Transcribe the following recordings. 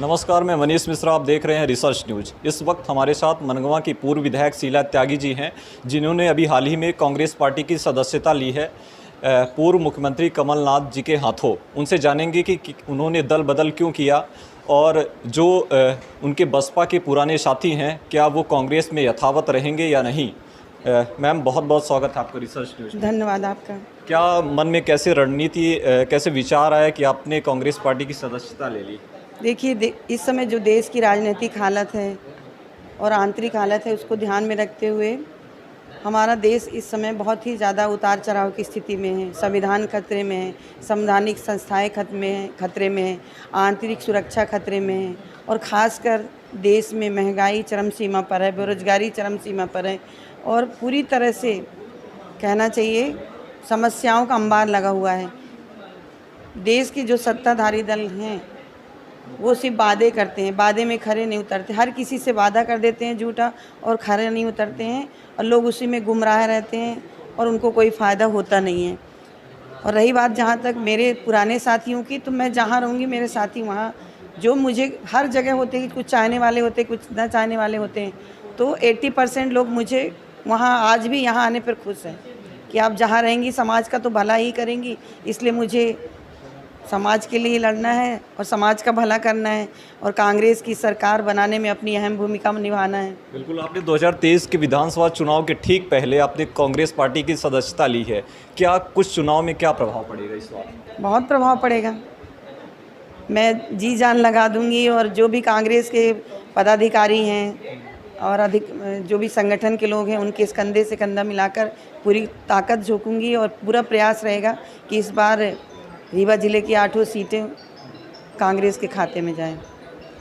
नमस्कार, मैं मनीष मिश्रा। आप देख रहे हैं रिसर्च न्यूज। इस वक्त हमारे साथ मनगवा की पूर्व विधायक शीला त्यागी जी हैं, जिन्होंने अभी हाल ही में कांग्रेस पार्टी की सदस्यता ली है पूर्व मुख्यमंत्री कमलनाथ जी के हाथों। उनसे जानेंगे कि उन्होंने दल बदल क्यों किया और जो उनके बसपा के पुराने साथी हैं, क्या वो कांग्रेस में यथावत रहेंगे या नहीं। मैम, बहुत बहुत स्वागत है आपका रिसर्च न्यूज। धन्यवाद आपका। क्या मन में कैसे रणनीति कैसे विचार आया कि आपने कांग्रेस पार्टी की सदस्यता ले ली? देखिए, इस समय जो देश की राजनीतिक हालत है और आंतरिक हालत है, उसको ध्यान में रखते हुए हमारा देश इस समय बहुत ही ज़्यादा उतार चढ़ाव की स्थिति में है। संविधान खतरे में है, संवैधानिक संस्थाएं खतरे में है, आंतरिक सुरक्षा खतरे में है और ख़ासकर देश में महंगाई चरम सीमा पर है, बेरोजगारी चरम सीमा पर है और पूरी तरह से कहना चाहिए समस्याओं का अंबार लगा हुआ है। देश के जो सत्ताधारी दल हैं वो सिर्फ वादे करते हैं, वादे में खरे नहीं उतरते। हर किसी से वादा कर देते हैं झूठा और खरे नहीं उतरते हैं और लोग उसी में गुमराह रहते हैं और उनको कोई फ़ायदा होता नहीं है। और रही बात जहाँ तक मेरे पुराने साथियों की, तो मैं जहाँ रहूँगी मेरे साथी वहाँ, जो मुझे हर जगह होते हैं कि कुछ चाहने वाले होते हैं, कुछ ना चाहने वाले होते हैं। तो 80% लोग मुझे वहाँ आज भी यहाँ आने पर खुश हैं कि आप जहाँ रहेंगी समाज का तो भला ही करेंगी। इसलिए मुझे समाज के लिए लड़ना है और समाज का भला करना है और कांग्रेस की सरकार बनाने में अपनी अहम भूमिका निभाना है। बिल्कुल, आपने 2023 के विधानसभा चुनाव के ठीक पहले आपने कांग्रेस पार्टी की सदस्यता ली है। क्या कुछ चुनाव में क्या प्रभाव पड़ेगा इस बार? बहुत प्रभाव पड़ेगा। मैं जी जान लगा दूंगी और जो भी कांग्रेस के पदाधिकारी हैं और जो भी संगठन के लोग हैं, उनके कंधे से कंधा मिलाकर पूरी ताकत झोंकूंगी और पूरा प्रयास रहेगा कि इस बार रीवा जिले की 8 सीटें कांग्रेस के खाते में जाएं।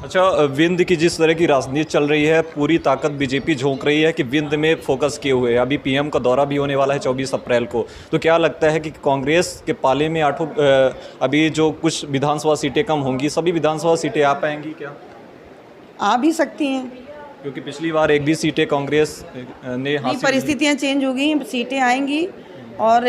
अच्छा, विंध्य की जिस तरह की राजनीति चल रही है, पूरी ताकत बीजेपी झोंक रही है कि विंध्य में फोकस किए हुए है। अभी पीएम का दौरा भी होने वाला है 24 अप्रैल को। तो क्या लगता है कि कांग्रेस के पाले में 8 अभी जो कुछ विधानसभा सीटें कम होंगी, सभी विधानसभा सीटें आ पाएंगी? क्या आ भी सकती हैं, क्योंकि पिछली बार एक भी सीटें कांग्रेस ने हासिल। परिस्थितियाँ चेंज हो गई, सीटें आएंगी और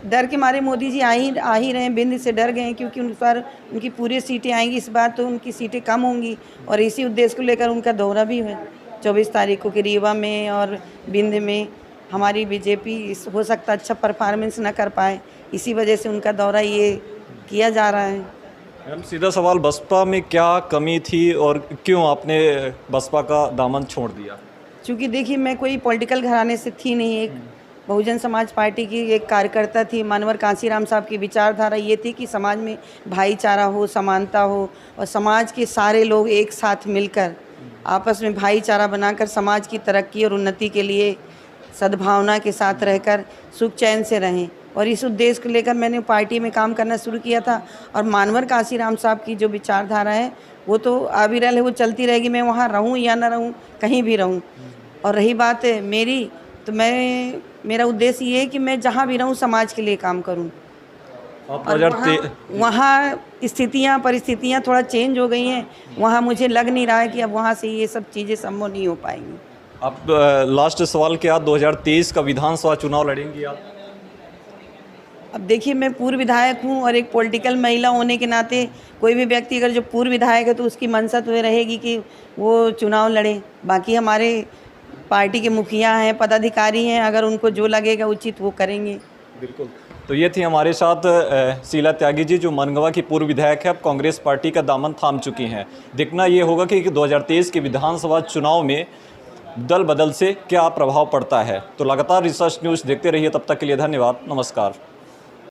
डर के मारे मोदी जी आ ही रहे हैं। बिंद से डर गए हैं क्योंकि उन पर उनकी पूरी सीटें आएंगी। इस बार तो उनकी सीटें कम होंगी और इसी उद्देश्य को लेकर उनका दौरा भी है 24 तारीख को कि रीवा में और बिंद में हमारी बीजेपी हो सकता अच्छा परफॉर्मेंस ना कर पाए, इसी वजह से उनका दौरा ये किया जा रहा है। मैम, सीधा सवाल, बसपा में क्या कमी थी और क्यों आपने बसपा का दामन छोड़ दिया? क्योंकि देखिए, मैं कोई पॉलिटिकल घराने से थी नहीं। एक बहुजन समाज पार्टी की एक कार्यकर्ता थी। मानवर कांसीराम साहब की विचारधारा ये थी कि समाज में भाईचारा हो, समानता हो और समाज के सारे लोग एक साथ मिलकर आपस में भाईचारा बनाकर समाज की तरक्की और उन्नति के लिए सद्भावना के साथ रहकर सुख चैन से रहें। और इस उद्देश्य को लेकर मैंने पार्टी में काम करना शुरू किया था। और मानवर कांसीराम साहब की जो विचारधारा है वो तो अविरल है, वो चलती रहेगी। मैं वहाँ रहूँ या ना रहूँ, कहीं भी रहूँ। और रही बात मेरी, तो मेरा उद्देश्य ये है कि मैं जहाँ भी रहूँ समाज के लिए काम करूँ। और वहाँ परिस्थितियाँ थोड़ा चेंज हो गई हैं। वहाँ मुझे लग नहीं रहा है कि अब वहाँ से ये सब चीज़ें संभव नहीं हो पाएंगी। आप लास्ट सवाल, क्या 2023 का विधानसभा चुनाव लड़ेंगी आप? अब देखिए, मैं पूर्व विधायक हूँ और एक पॉलिटिकल महिला होने के नाते कोई भी व्यक्ति अगर जो पूर्व विधायक है तो उसकी मंशा तो ये रहेगी कि वो चुनाव लड़े। बाकी हमारे पार्टी के मुखिया हैं, पदाधिकारी हैं, अगर उनको जो लगेगा उचित वो करेंगे। बिल्कुल। तो ये थी हमारे साथ शीला त्यागी जी, जो मनगवा की पूर्व विधायक है, अब कांग्रेस पार्टी का दामन थाम चुकी हैं। देखना ये होगा कि 2023 के विधानसभा चुनाव में दल बदल से क्या प्रभाव पड़ता है। तो लगातार रिसर्च न्यूज़ देखते रहिए। तब तक के लिए धन्यवाद, नमस्कार।